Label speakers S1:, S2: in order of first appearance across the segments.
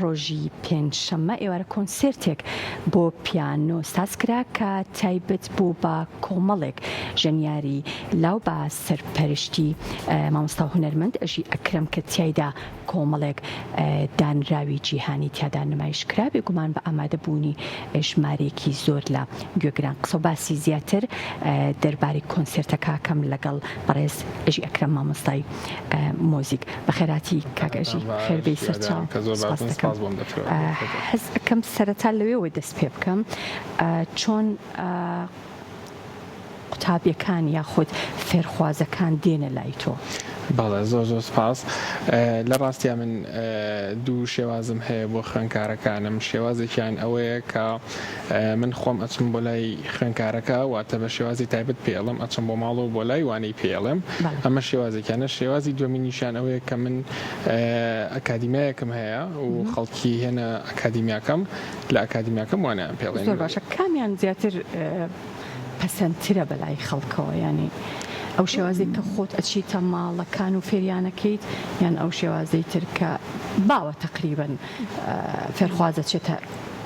S1: ڕۆژی پێنجشەممە ئێوارە کۆنسرتێک بۆ پیانۆ سازکرا کە تایبەت بوو بە کۆمەڵێک ژەنیاری لاو بە سەرپەرشتی مامۆستا هونەرمەند ئەژی ئەکرەم کە تایدا کۆمەڵێک دانراوی جیهانی تیادا نمایش کرا بێگومان بە ئامادەبوونی ژمارەیەکی زۆر لە گوێگران قسە باسی زیاتر دەربارەی کۆنسرتەکە کەم لەگەڵ بەڕێز ئەژی ئەکرەم مامۆستای مۆزیک بەخێراتی کاگەژی خێربەی سەرچاو حەز ئەەکەم سەرەتا لەوێەوە دەست پێ بکەم چۆن قوتابیەکان یاخود فێرخوازەکان دێنە لای تۆ.
S2: بەڵێ زۆر زۆر سپاس. لە ڕاستیا من دوو شێوازم هەیە بۆ خوێندکارەکانم. شێوازێکیان ئەوەیە کە من خۆم ئەچم بۆ لای خوێندکارەکە واتە بە شێوازی تایبەت پێڵم ئەچم بۆ ماڵەوە بۆ لای وانەی پێڵم. ئەمە شێوازێکیانە. شێوازی دووەمینیشان ئەوەیە کە من ئەکادیمیایەکم هەیە و خەڵکی هێنە ئەکادیمیاکەم لە ئەکادیمیاکەم وانەیان پێڵێن.
S1: زۆر باشە. کامیان زیاتر پەسەندترە بەلای خەڵکەوە، ینی ئەو شێوازێک کە خۆت ئەچیتە ماڵەکان و فێریانەکەیت یان ئەو شێوازەی تر کە باوە تقریبن فێرخوازە چێتە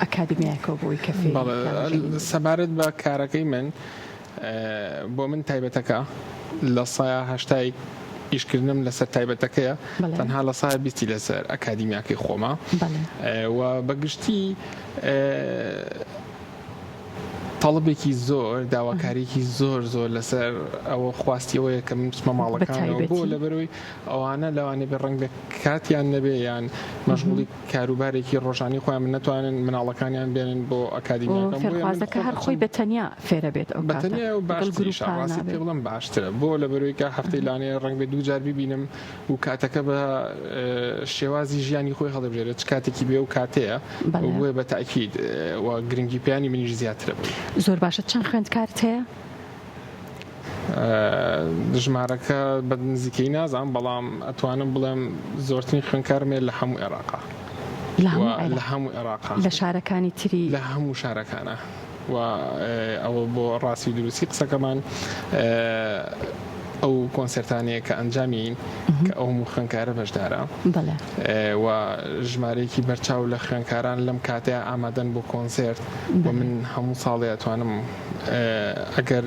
S1: ئەکادمیایەکەوە بۆی کە فێری؟
S2: سەبارەت بە کارەکەی من بۆ من تایبەتەکە لە سایە هەشتای ئیشکردنم لەسەر تایبەتەکەیە تەنها لە سایە بیستی لەسەر ئەکادیمیاکەی خۆمە و بەگشتی تەڵبێکی زۆر داواکاریکی زۆر زۆر لەسەر ئەوە خواستیەوەیە کە من بچمە ماڵەکانەوە بۆ لەبەرەوەی ئەوانە لەوانەیە بە ڕەنگ بە کاتیان نەبێ یان مەشغوڵی کاروبارێکی ڕۆژانی خۆیان من نەتوانن مناڵەکانیان بێنن بۆ ئەکادیمیاکەم.
S1: فێرخوازەکە هەر خۆی بەتەنیا فێرە بێت ئەو
S2: بەتەنیا و باشتریش ڕاستی پێ بڵم باشترە بۆ لەبەرەوەی کە هەفتەی لانەیە ڕەنگ بێ دوو جار ببینم و کاتەکە بە شێوازی ژیانی خۆی هەڵدەبژێرێت چ کاتێکی بێ و کاتەیە بۆیە بە تاکید و گرنگی پێیانی منیش زیاترە بوو.
S1: زۆر باشە. چەند خوێندکارت هەیە؟
S2: ژمارەکە بە نزیکەی نازانم بەڵام ئەتوانم بڵێم زۆرترین خوێندکارمێ لە هەموو عێراقا. لە هەموو عێراقا
S1: لە شارەکانی تری
S2: لە هەموو شارەکانە و ئەوە بۆ ڕاستی دروستی قسەکەمان ئەو کۆنسرتانەیە کە ئەنجامین کە ئەو هەموو خوێندکارە بەشدارە و ژمارەیەکی بەرچاو لە خوێندکاران لەم کاتەیە ئامادەن بۆ کۆنسرت و من هەموو ساڵی ئەتوانم ئەگەر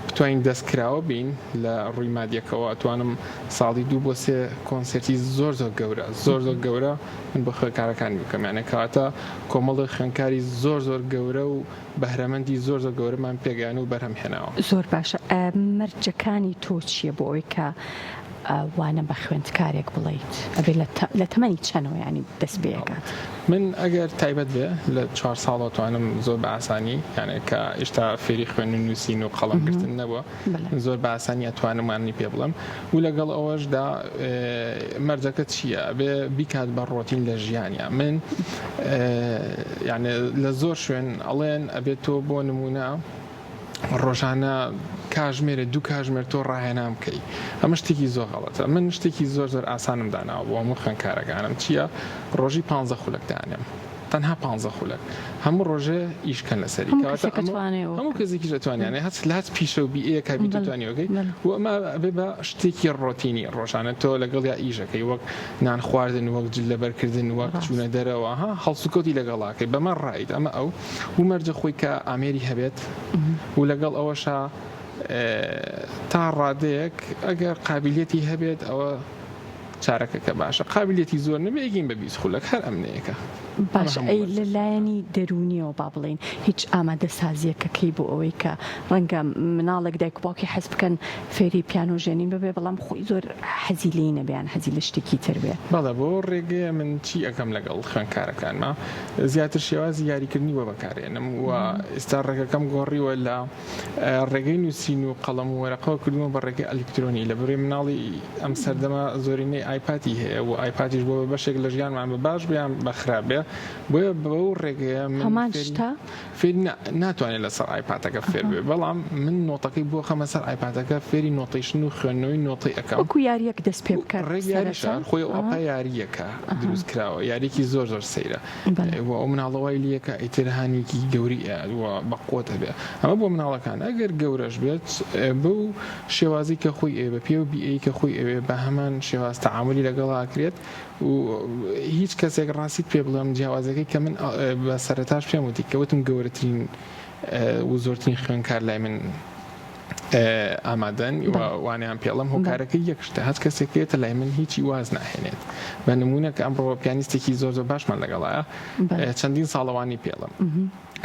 S2: بتوانین دەستکراوە بین لە ڕووی مادیەکەەوە ئەتوانم ساڵی 2 بۆ 3 کۆنسرتی زۆر زۆر گەورە زۆر گەورە من بە خوێندکارەکانی بکەم. یانە کەواتە کۆمەڵی خوێندکاری زۆر گەورە و بەهرەمەندی زۆر گەورەمان پێگەیان و بەرهەم هێناوە.
S1: زۆر باشە. مەرجەکانی تۆ چییە بۆ ئەوەی کە وانە بە خوێندکارێک بڵیت ئەبێ لە تەمەنی چەنەوە ینی دەست پێکات؟
S2: من ئەگەر تایبەت بێ لە 4 ساڵە توانم زۆر بە ئاسانی یانە کە ئێشتا فێری خوێن و نووسین و قەڵەمگرتن نەبووە زۆر بە ئاسانی ئەتوانمانی پێ بڵم و لەگەڵ ئەوەشدا مەرجەکە چییە بێ بیکات بە ڕۆتین لە ژیانیا. من یانە لە زۆر شوێن ئەڵێن ئەبێت تۆ بۆ نمونە ڕۆژانە کاژمێرە 2 کاژمێر تۆ ڕاهێنام بکەی. ئەمە شتێکی زۆر غەڵەتە. من شتێکی زۆر ئاسانم داناوە بۆ هەموو خوێندکارەکانم چییە؟ ڕۆژی 15 خولەک دانێم تەنها 15 خولەک هەموو ڕۆژێ ئیشکەن لەسەری هەموو کەسێکیش دەتوانێت هەت پیشە و بیئەکە بیتوانیەوەکەی و ئەمە بێ بە شتێکی ڕۆتینی ڕۆژانە تۆ لەگەڵ یا ئیژەکەی وەک نان خواردن وەک جلەبەرکردن وەک چوونە دەرەوە هەڵسوکەوتی لەگەڵاکەی بەمە ڕایت ئەمە ئەو و مەرجە خۆی کە ئامێری هەبێت و لەگەڵ ئەوەشە تا ڕادەیەک ئەگەر قابلیەتی هەبێت ئەوە چارەکەکە باشە. قابلیەتی زۆر نەبێگین بە 20 خولەک هەر ئەمنەیەەکە
S1: باش. ئەی لەلایەنی دەرونیەوە با بڵین هیچ ئامادە سازیەکەکەی بۆ ئەوەی کە ڕەنگە مناڵێک دایک باوکی حەز بکەن فێری پیانۆژێنین ببێ بەڵام خۆی زۆر حەزی لێی نەبیان حەزی لە شتێکی تر بێ.
S2: بەڵێ بۆ ڕێگەیە من چی ئەەکەم لەگەڵ خوێندکارەکانمە زیاتر شێوازی یاریکردنی وە بەکارێنم و ئێستا ڕێگەکەم گۆڕیوە لە ڕێگەی نووسین و قەڵەم و وەرەقەوە کردووە بە ڕێگەی ئەلکترۆنی لە بڕێ مناڵی ئەم سەردەمە زۆرینەی ئایپاتی هەیە و ئایپاتیش بۆ بەشێک لە ژیانمان بە باش بیان بەخراپ بێ بۆیە بەو ڕێگەیە
S1: هەمان شتا
S2: فێر ناتوانێت لەسەر ئایپاتەکە فێر بێ بەڵام من نۆتەکەی بۆ خەمە سەر ئایپاتەکە فێری نۆتەیشن و خوێندنەوەی نۆتەی ئەەکەم
S1: وەکو یاریەک دەست پێ بکات.
S2: ڕێگەیاریشار خۆی ئەوپا یاریەکە دروست کراوە یاریکی زۆر سەیرە و ئەو مناڵەوەی لیەکە ئیترهانێکی گەوری بە قۆتە بێ. ئەمە بۆ مناڵەکان ئەگەر گەورەش بێت بەو شێوازی کە خۆی ئێوە پێ و بیئەی کە خۆی ئەوێ بە هەمان شێواز تعاملی لەگەڵا کرێت و هیچ کەسێک ڕاستیت پێ بڵێم جیاوازەکەی کە من بە سەرەتاش پێم وتی کەوتم گەورەترین و زۆرترین خوێندکار لای من ئامادەن وانیان پێڵم هۆکارەکە یەکشتە هەچ کەسێکێتە لای من هیچی واز ناهێنێت بە نمونونەکە ئەمڕۆ پیانیستێکی زۆر باشمان لەگەڵایە چەندین ساڵەوانی پێڵم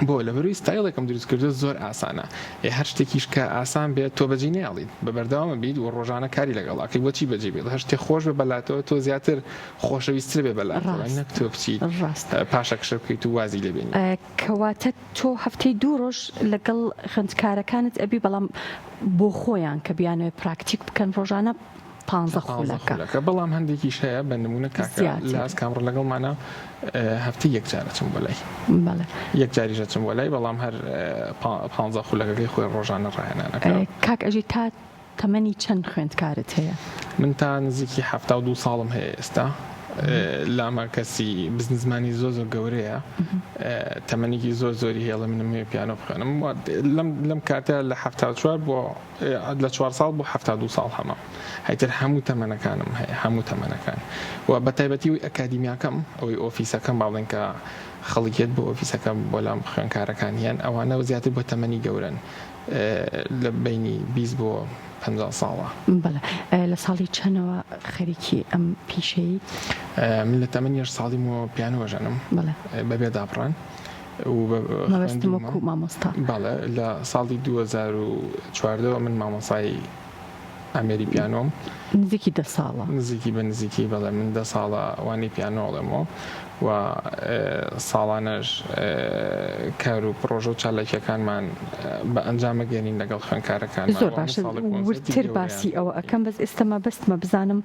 S2: بۆ لە بەروی ستایلێکم دروست کردو زۆر ئاسانە هەر شتێکیش کە ئاسان بێت تۆ بەجێ نێڵیت بە بەردەوامە بیت و ڕۆژانە کاری لەگەڵاکەی بۆچی بەجێ بێت هەر شتێک خۆش بە بەلاتەوە تۆ زیاتر خۆشەویستتر بێ بەلاتەوە نەک تۆ بچیت پاشە کشە بکەیت و وازی لێبێنی
S1: کەواتە تۆ هەفتەی 2 ڕۆژ لەگەڵ خوێندکارەکانت ئەبی بەڵام بۆ خۆیان کە بیانوێ پراکتیک بکەن ڕۆژانە 15 خولەکە
S2: بەڵام هەندێکیش هەیە بە نمونە لاس کامڕ لەگەڵمانە هەفتی یەکجارە چم بۆ لای یەک جاریژە چم بۆ لای بەڵام هەر 15 خولەکەی خۆی ڕۆژانە ڕاهێنانەکە
S1: کاک ئەژی تا تەمەنی چەند خوێندکارت هەیە
S2: من تا نزیکی 72 ساڵم هەیە ئێستا لاما کەسی بزنزمانی زۆر گەورەیە تەمەنێکی زۆری هێڵە منم پیانۆ بخوێنم لەم کاتە لە 74 بۆ لە 4 ساڵ بۆ 72 ساڵ هەمە هەیتر هەموو تەمەنەکانم هەیە هەموو تەمەنەکان و بە تایبەتی ئەکادیمیاکەم ئەوەی ئۆفیسەکەم باڵێن کە خەڵکێت بۆ ئۆفیسەکەم بۆ لام خوێندکارەکانیان ئەوانە زیاتر بۆ تەمەنی گەورن لە بینی 20 بۆ 50 ساڵە
S1: بەڵێ لە ساڵی چەندەوە خەریکی ئەم پیشەی
S2: من لە تەمەنی 8 ساڵی و پیانۆژەنم بەبێ دابڕان
S1: مەبەستم وەکو مامۆستا
S2: بەڵێ لە ساڵی 2014 من مامۆسای ئەمێری پیانۆم
S1: نزیکی 10 ساڵە
S2: نزیکی بە نزیکی بەڵێ من 10 ساڵە وانی پیانۆڵێمەوە و ساڵانەش کار و پرۆژە و چالاکیەکانمان بە ئەنجامە گەێنین لەگەڵ خوێندکارەکان
S1: زۆر باشە ورتر باسی ئەوە ئەەکەم بەس ئێستەمە بەستمە بزانم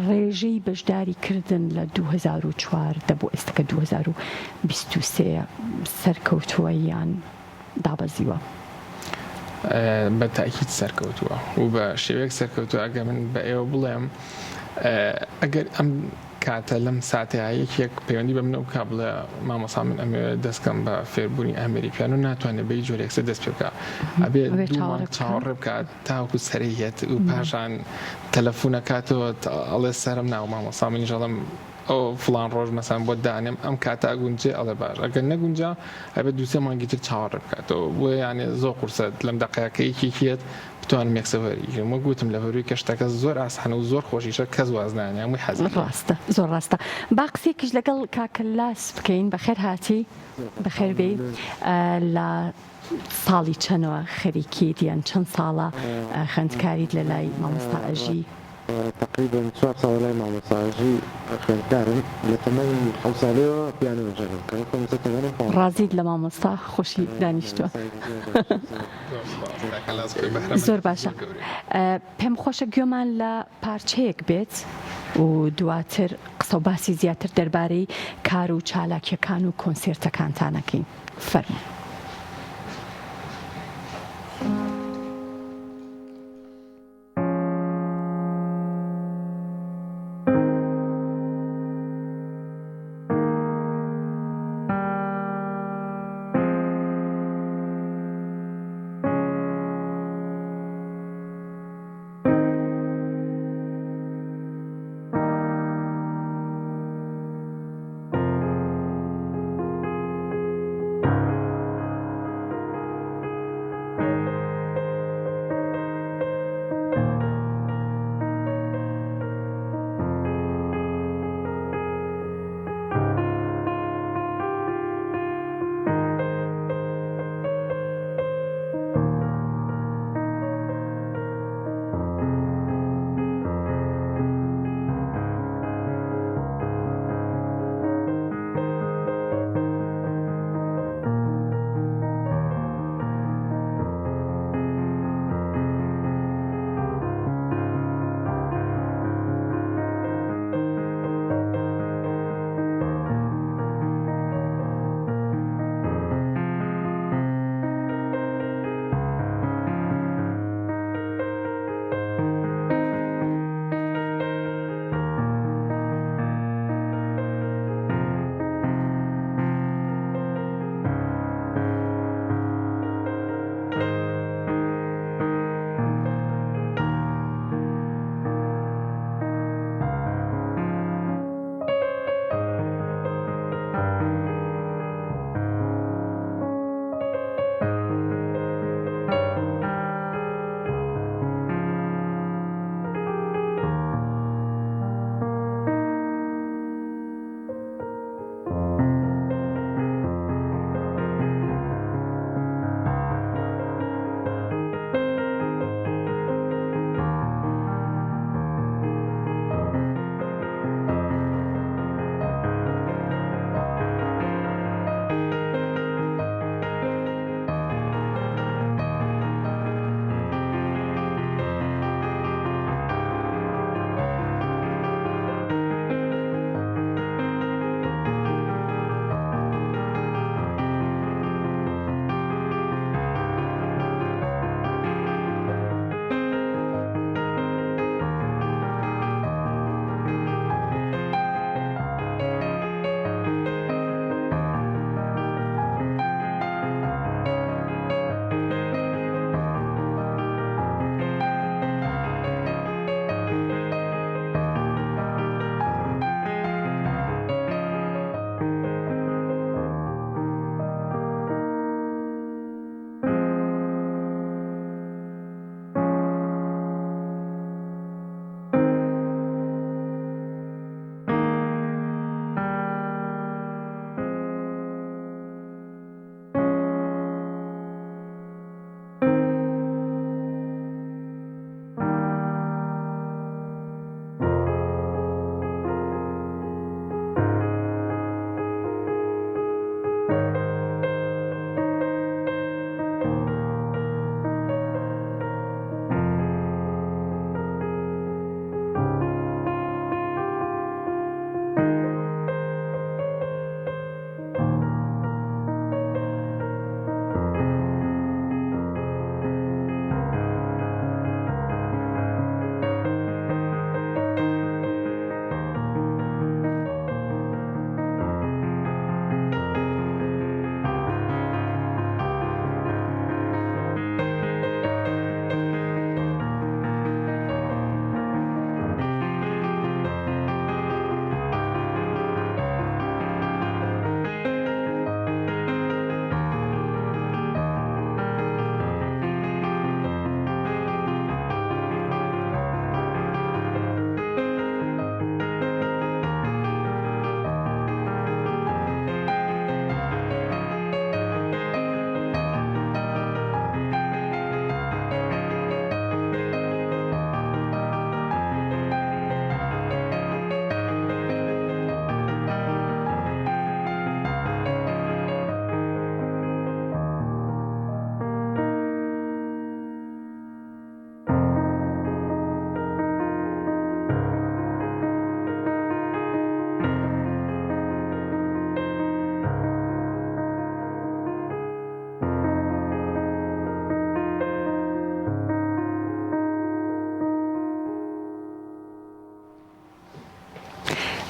S1: ڕێژەی بەشداریکردن لە 2004 دەبوو ئێستاکە 2023 سەرکەوتووە یان دابەزیوە
S2: بە تاکید سەرکەوتووە و بە شێوەیەک سەرکەوتووە ئەگە من بە ئێوە بڵێم ئەگەر ئەم کاتە لەم ساتەیەک پەیوەندی بە منە و کا بڵێ مامۆسا من ئەمێ دەستکەم بە فێربوونی ئەمێری پیانۆ ناتوانێت بەی جۆرێکسە دەست پێ بکە ئەبێ چاوەڕێ بکات تاوەکو سەرەیەت و پاشان تەلەفۆنەکاتەوە ئەڵێ سەرم ناو مامۆسا منیش ئەڵێم ئەو فڵان ڕۆژ مەسان بۆ دانێم ئەم کاتە ئەگونجێ ئەڵێ باش ئەگەر نەگونجا ئەبێت دووسێ مانگیتر چاوەڕێ بکاتەوە بۆ یانێ زۆر قورسەت لەم دەقەیەکەیەکێت بتوانم یەکسەوەری وە گوتم لە بەروی کەشتەکە زۆر ئاسانە و زۆر خۆشیشە کەس وازنانە هەمووی حەزی
S1: ڕاستە زۆر ڕاستە با قسێکیش لەگەڵ کاکە لاس بکەین بەخێر هاتی بەخێر بێ لە ساڵی چەندەوە خەریکیت یان چەند ساڵە خوێندکاریت لە لای مامۆستا ئەژی
S3: تقريبا 4 ساڵ لای مامۆستا ئەژی خوێندکارم لە تەمەنی 7 ساڵەوە پیانۆ ژەنم کە
S1: ڕازیت لە مامۆستا خۆشی دانیشتووە زۆر باشە پێم خۆشە گوێمان لە پارچەیەک بێت و دواتر قسە و باسی زیاتر دەربارەی کار و چالاکیەکان و کۆنسێرتەکانتانەکەین فەرموو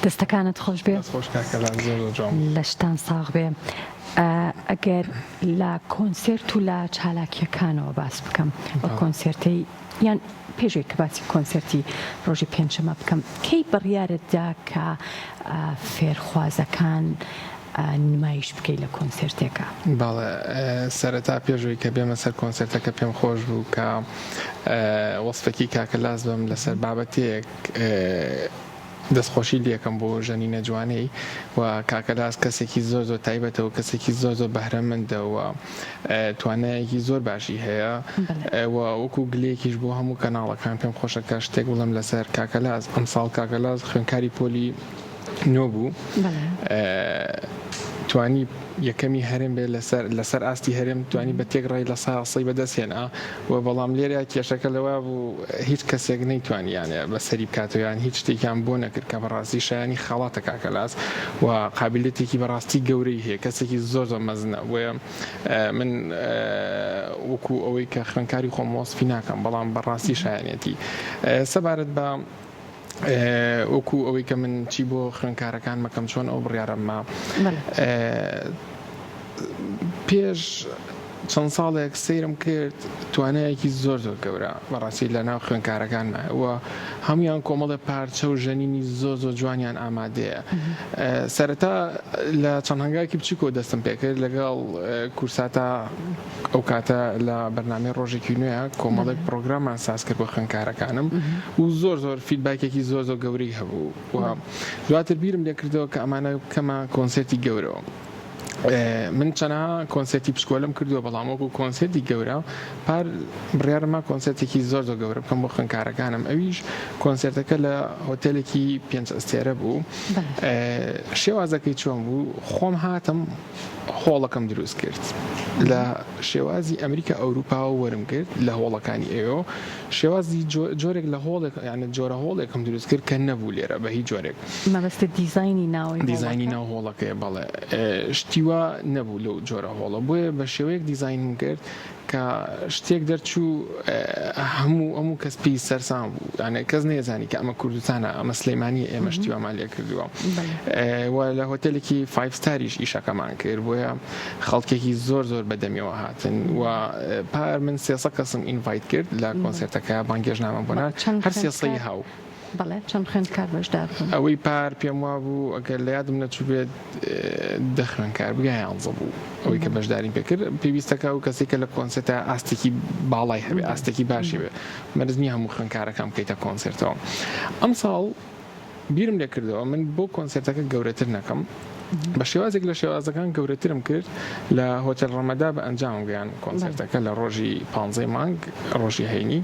S1: دەستەکانت خۆش بێ
S2: خۆش کاکەلان زۆر جوان
S1: لە شتان ساغ بێ ئەگەر لە کۆنسرت و لە چالاکیەکانەوە باس بکەم بە کۆنسرتی یان پێشوەی کە باسی کۆنسرتی ڕۆژی پێنجشەمە بکەم کەی بڕیارتدا کە فێرخوازەکان نمایش بکەی لە کۆنسرتێکە
S2: باڵێ سەرەتا پێشوەی کە بێمە سەر کۆنسرتەکە پێم خۆش بوو کە وەسفێکی کاکەلاز بم لەسەر بابەتێک دەستخۆشی لێکم بۆ ژەنینە جوانەی و کاکەلاس کەسێکی زۆر زۆر تایبەتەوە کەسێکی زۆر زۆر بەهرەمەندەوە توانایەکی زۆر باشی هەیە و وەکو گلەیەکیش بۆ هەموو کەناڵەکان پێم خۆشەکە شتێک بڵم لەسەر کاکەلاس ئەمساڵ کاکەلاس خوێندکاری پۆلی نۆ بوو توانی یەکەمی هەرێم بێ لەسەر ئاستی هەرێم توانی بە تێکڕای لە ساسی بەدەستێنە و بەڵام لێرە کێشەکە لەوە بوو هیچ کەسێک نەیتوانیانێ بەسەری بکاتەوەیان هیچ شتێکیان بۆ نەکرد کە بەڕاستی شایانی خاڵاتە کاکەلاس و قابلیەتێکی بەڕاستی گەورەی هەیە کەسێکی زۆر زۆر مەزنە وە من وەکو ئەوەی کە خوێندکاری خۆم وەسفی ناکەم بەڵام بەڕاستی شایانێتی سەبارەت بە وەکو ئەوەی کە من چی بۆ خوێندکارەکان مەکەم چۆن ئەو بڕیارەمما پێش چەند ساڵێک سەیرم کرد توانایەکی زۆر زۆر گەورە بەڕاستی لە ناو خوێندکارەکانمەوە هەمویان کۆمەڵە پارچە و ژەنینی زۆر زۆر جوانیان ئامادەیە سەرەتا لە چەند هەنگاوێکی بچووکەوە دەستم پێکرد لەگەڵ کورساتە ئەو کاتە لە بەرنامەی ڕۆژێکی نوێە کۆمەڵێک پرۆگرامان ساز کرد بۆ خوێندکارەکانم و زۆر زۆر فیدباکێکی زۆر زۆر گەورەی هەبوو و دواتر بیرم لێ کردەوە کە ئەمانە کەمە کۆنسرتی گەورەوە من چەنها کۆنسرتی پشکۆلم کردووە بەڵام وەکو کۆنسرتی گەورە پار بڕیارمە کۆنسرتێکی زۆر زۆر گەورە بکەم بۆ خوێندکارەکانم ئەویش کۆنسرتەکە لە هۆتێلێکی 5 ئەستێرە بوو شێوازەکەی چۆن بوو خۆم هاتم هۆڵەکەم دروست کرد لە شێوازی ئەمریکا ئەوروپا وەرم کرد لە هۆڵەکانی ئێوە شێوازی جۆرێک لە هۆڵێک یانە جۆرە هۆڵێکم دروست کرد کە نەبوو لێرە بە هیچ جۆرێک
S1: مەبەستە دیزاینی ناوی
S2: دیزاینی ناو هۆڵەکەی بەڵێ شتیوە نەبوو لەو جۆرە هۆڵە بۆیە بە شێوەیەک دیزاینم کرد کە شتێک دەرچوو هەموو کەس پێی سەرسام بوو یانە کەس نێزانی کە ئەمە کوردستانە ئەمە سلەیمانی ئێمە شتیوامان لێ کردووە و لە هۆتێلێکی 5 ستاریش ئیشەکەمان کرد بۆیە خەڵکێکی زۆر زۆر بەدەمیەوە هاتن و پار من 300 کەسم ئینڤایت کرد لە کۆنسرتەکە بانگێژنامە بۆنا هەر 300 هاو
S1: بەڵێ چەند خوێندکار بەشدار بوون
S2: ئەوەی پار پێم وا بوو ئەگەر لە یادم نەچوو بێت 10 خوێندکار بگای 11 بوو ئەوەی کە بەشداری پێکرد پێویستەکە و کەسێکە لە کۆنسرتە ئاستێکی باڵای هەبێ ئاستێکی باشی بێ مەرزنی هەموو خوێندکارەکان بکەیتە کۆنسرتەوە ئەم ساڵ بیرم لێ کردەوە من بۆ کۆنسرتەکە گەورەتر نەکەم بە شێوازێک لە شێوازەکان گەورەترم کرد لە هۆتێل ڕەمەدا بە ئەنجام گەیان کۆنسرتەکە لە ڕۆژی 15 مانگ ڕۆژی هەینی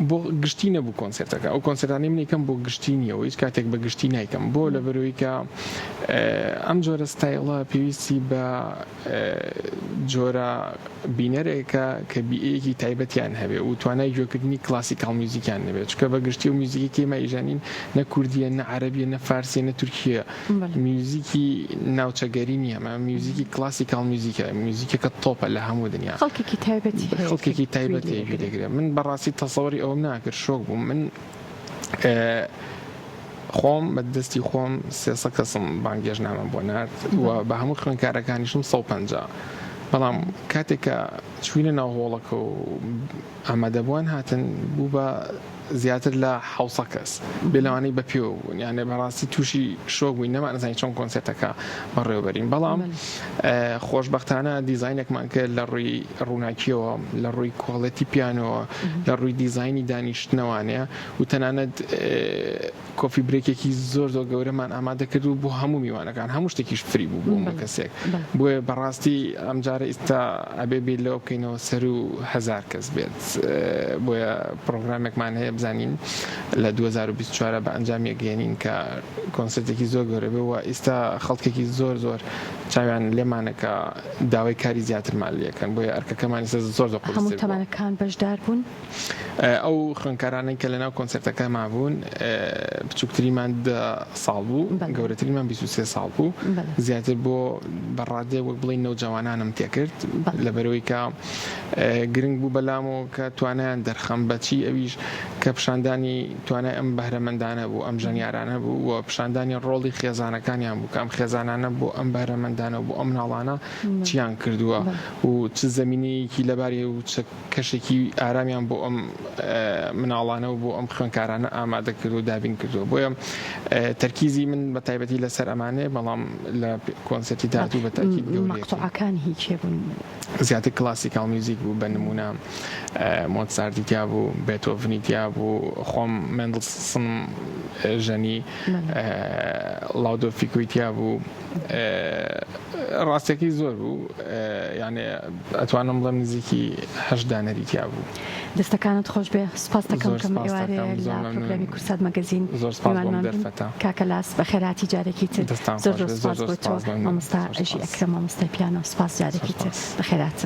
S2: بۆ گشتی نەبوو کۆنسرتەکە ئەو کۆنسرتانی من یکەم بۆ گشتی نیەوە هیچ کاتێک بە گشتی نایکەم بۆ لە بەرەوەی کە ئەم جۆرە ستایڵە پێویستی بە جۆرە بینەرێکە کە بیئەیەکی تایبەتیان هەبێ و توانای گوێکردنی کلاسیکال میوزیکیان نەبێت چکە بە گشتی و میوزیکی کێمە ئیژانین نە کوردیە نە عەرەبیە نە فارسیە نە تورکیە میوزیکی ناوچەگەری نیە ئەمە میوزیکی کلاسیکال میوزیکە میوزیکێکە تۆپە لە هەموو دنیا خەڵکێکی تایبەتی لێدەگرێت من بەڕاستی تەسەووری ئەوم ناکرد شۆک بووم من خۆم بە دەستی خۆم 300 کەسم بانگێژنامە بۆ نارد و بە هەموو خوێندکارەکانیشم 150 بەڵام کاتێکە چوینە ناو هۆڵەکە و ئامادەبووان هاتن بوو بە زیاتر لە 700 کەس بێلەوانەی بە پێوە بوون یانێ بەڕاستی تووشی شۆک بووین نەمانزانی چۆن کۆنسرتەکە بەڕێوەبەرین بەڵام خۆشبەختانە دیزاینێکمان کرد لە ڕووی ڕووناکیەوە لە ڕووی کۆڵەتی پیانەوە لە ڕووی دیزاینی دانیشتنەوانەیە و تەنانەت کۆفی برێکێکی زۆر زۆر گەورەمان ئامادە کرد و بۆ هەموو میوانەکان هەموو شتێکیش فری بوو بۆ هەموو کەسێک بۆیە بەڕاستی ئەمجارە ئێستا ئەبێ بێت لەوە بکەینەوە سەر و 1000 کەس بێت بۆیە پرۆگرامێکمان هەیە بزانین لە 2024 بە ئەنجامی گەێنین کە کۆنسرتێکی زۆر گەورە بێ و ئێستا خەڵکێکی زۆر زۆر چاویان لێمانەکە داوای کاری زیاترمان لێکەن بۆیە ئەرکەکەمان زۆر زۆر
S1: هەموو تەمانەکان بەشدار بوون
S2: ئەو خوێندکارانەی کە لەناو کۆنسرتەکە مابوون بچووکتریمان 10 ساڵ بوو گەورەتریمان 23 ساڵ بوو زیاتر بۆ بەڕادێ وەک بڵین نەوجەوانانم تێکرد لەبەرەوەی کە گرنگ بوو بەلام و کە توانیان دەرخەم بەچی ئەویش کە پیشاندانی توانای ئەم بەهرەمەندانە بوو ئەم ژەنیارانە بوو و پیشاندانی ڕۆڵی خێزانەکانیان بوو کام خێزانانە بۆ ئەم بەهرەمەندانە بۆ ئەم مناڵانە چیان کردووە و چ زمینەیەکی لەبارەیە و چ کەشێکی ئارامیان بۆ ئەم مناڵانە و بۆ ئەم خوێندکارانە ئامادە کرد و دابین کردووە بۆیە تەرکیزی من بە تایبەتی لەسەر ئەمانێ بەڵام لە کۆنسەرتی داهاتوو بە تاکید
S1: مەقطوعەکان هیچ بوون
S2: زیاتر کلاسیکال میوزیک بوو بە نمونە مۆتسارتی تیا بوو بێتۆڤنی تیا بوو خۆم مندڵسن ژەنی لاودۆفیکۆی تیا بوو ڕاستێکی زۆر بوو یعنی ئەتوانم بڵێم نزیکی 8 دانەری تیا بوو.
S1: دەستەکانت خۆش بێ سپاس دەکەم کەم ئێوارێ لە پرۆگرامی کورسات مەگەزین کاکە لاس بە خێراتی جارێکی تر زۆر سپاس بۆ تۆ مامۆستا ئەژی ئەکرەم مامۆستای پیانۆ سپاس جارێکی تر بە خێراتن.